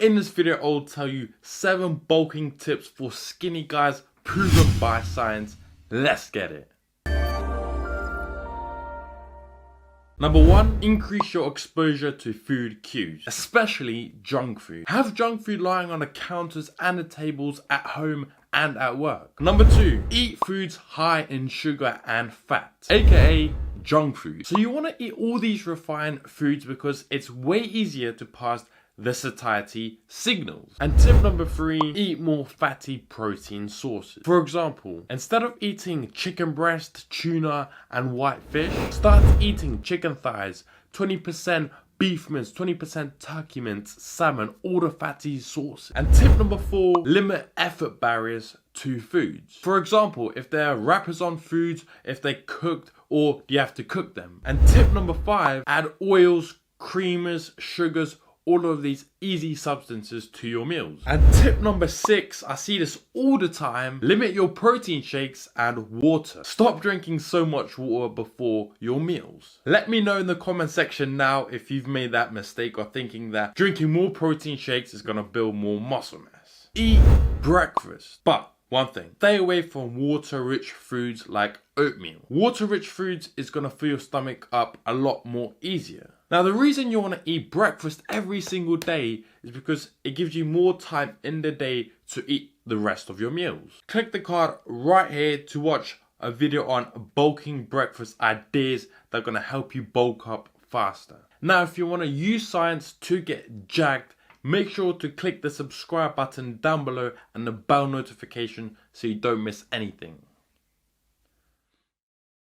In this video, I'll tell you 7 bulking tips for skinny guys proven by science. Let's get it. Number 1, increase your exposure to food cues, especially junk food. Have junk food lying on the counters and the tables at home and at work. Number 2, eat foods high in sugar and fat, aka junk food. So you want to eat all these refined foods because it's way easier to pass the satiety signals. And tip number 3, eat more fatty protein sources. For example, instead of eating chicken breast, tuna and white fish, start eating chicken thighs, 20% beef mince, 20% turkey mince, salmon, all the fatty sources. And tip number 4, limit effort barriers to foods. For example, if there are wrappers on foods, if they're cooked, or you have to cook them. And tip number 5, add oils, creamers, sugars, all of these easy substances to your meals. And tip number 6, I see this all the time, limit your protein shakes and water. Stop drinking so much water before your meals. Let me know in the comment section now if you've made that mistake or thinking that drinking more protein shakes is gonna build more muscle mass. Eat breakfast, but one thing, stay away from water-rich foods like oatmeal. Water-rich foods is gonna fill your stomach up a lot more easier. Now, the reason you want to eat breakfast every single day is because it gives you more time in the day to eat the rest of your meals. Click the card right here to watch a video on bulking breakfast ideas that are going to help you bulk up faster. Now, if you want to use science to get jacked, make sure to click the subscribe button down below and the bell notification so you don't miss anything.